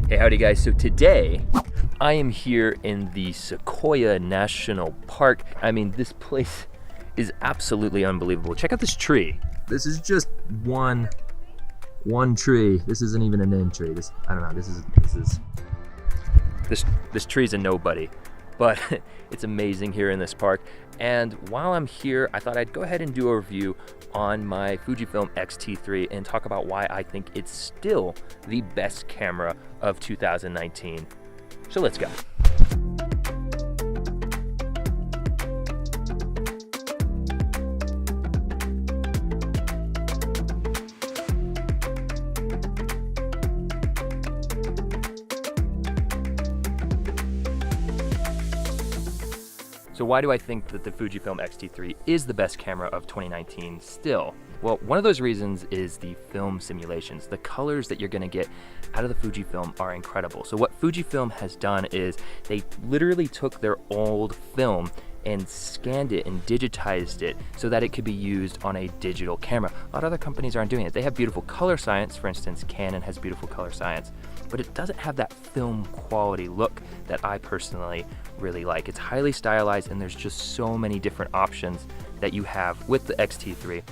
Hey, howdy guys. So today, I am here in the Sequoia National Park. I mean, this place is absolutely unbelievable. Check out this tree. This is just one tree. This isn't even a named tree. I don't know, this tree's a nobody. But it's amazing here in this park. And while I'm here, I thought I'd go ahead and do a review on my Fujifilm X-T3 and talk about why I think it's still the best camera of 2019. So let's go. So why do I think that the Fujifilm X-T3 is the best camera of 2019 still? Well, one of those reasons is the film simulations. The colors that you're gonna get out of the Fujifilm are incredible. So what Fujifilm has done is they literally took their old film and scanned it and digitized it so that it could be used on a digital camera. A lot of other companies aren't doing it. They have beautiful color science. For instance, Canon has beautiful color science, but it doesn't have that film quality look that I personally really like. It's highly stylized and there's just so many different options that you have with the X-T3.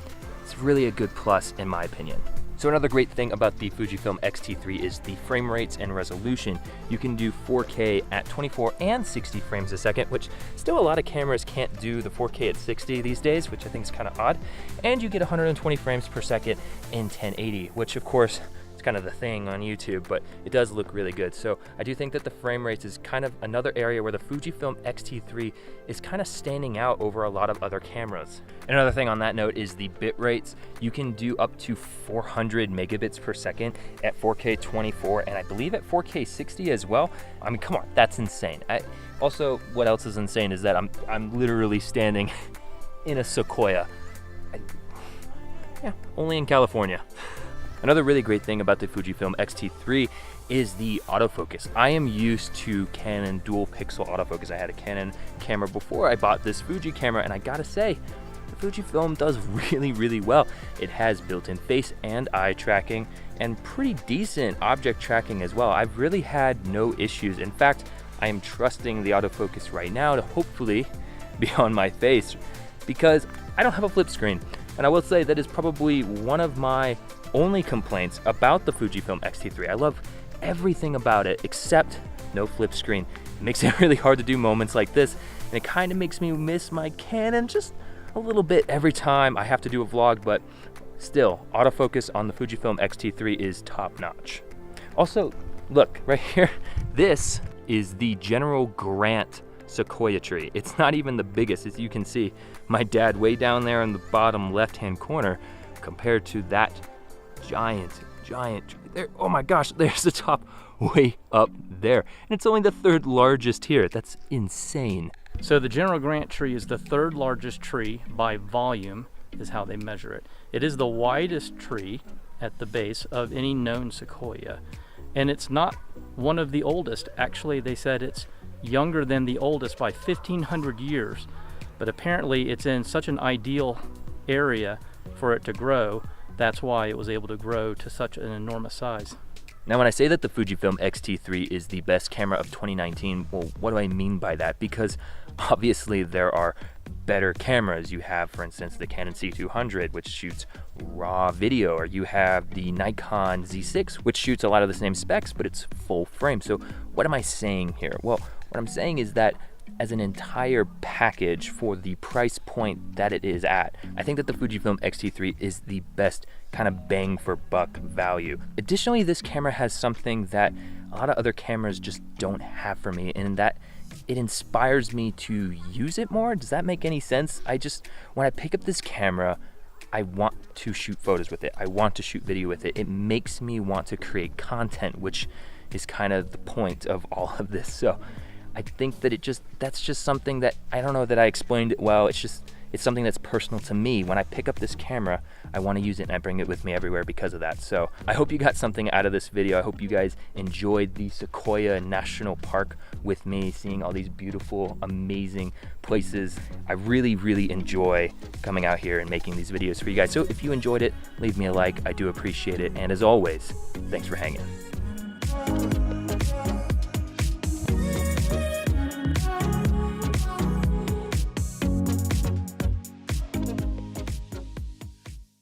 It's really a good plus in my opinion. So another great thing about the Fujifilm X-T3 is the frame rates and resolution. You can do 4K at 24 and 60 frames a second, which still a lot of cameras can't do the 4K at 60 these days, which I think is kind of odd. And you get 120 frames per second in 1080, which of course, kind of the thing on YouTube, but it does look really good. So I do think that the frame rates is kind of another area where the Fujifilm X-T3 is kind of standing out over a lot of other cameras. Another thing on that note is the bit rates. You can do up to 400 megabits per second at 4K 24 and I believe at 4K 60 as well. I mean, come on, that's insane. Also, what else is insane is that I'm literally standing in a Sequoia. Yeah, only in California. Another really great thing about the Fujifilm X-T3 is the autofocus. I am used to Canon dual pixel autofocus. I had a Canon camera before I bought this Fuji camera, and I gotta say, the Fujifilm does really well. It has built-in face and eye tracking and pretty decent object tracking as well. I've really had no issues. In fact, I am trusting the autofocus right now to hopefully be on my face because I don't have a flip screen. And I will say that is probably one of my only complaints about the Fujifilm X-T3. I love everything about it except no flip screen. It makes it really hard to do moments like this, and it kind of makes me miss my Canon just a little bit every time I have to do a vlog, but still, autofocus on the Fujifilm X-T3 is top notch. Also, look, right here, this is the General Grant Sequoia tree. It's not even the biggest, as you can see, my dad way down there in the bottom left-hand corner compared to that giant tree there. Oh my gosh, there's the top way up there. And it's only the third largest here. That's insane. So the General Grant tree is the third largest tree by volume, is how they measure it. It is the widest tree at the base of any known sequoia. And it's not one of the oldest. Actually, they said it's younger than the oldest by 1,500 years. But apparently it's in such an ideal area for it to grow. That's why it was able to grow to such an enormous size. Now, when I say that the Fujifilm X-T3 is the best camera of 2019, well, what do I mean by that? Because obviously there are better cameras. You have, for instance, the Canon C200, which shoots raw video, or you have the Nikon Z6, which shoots a lot of the same specs, but it's full frame. So what am I saying here? Well, what I'm saying is that as an entire package for the price point that it is at, I think that the Fujifilm X-T3 is the best kind of bang for buck value. Additionally, this camera has something that a lot of other cameras just don't have for me, and that it inspires me to use it more. Does that make any sense? When I pick up this camera, I want to shoot photos with it. I want to shoot video with it. It makes me want to create content, which is kind of the point of all of this. So I think that that's just something that, I don't know that I explained it well. It's something that's personal to me. When I pick up this camera, I want to use it and I bring it with me everywhere because of that. So I hope you got something out of this video. I hope you guys enjoyed the Sequoia National Park with me, seeing all these beautiful, amazing places. I really enjoy coming out here and making these videos for you guys. So if you enjoyed it, leave me a like. I do appreciate it. And as always, thanks for hanging.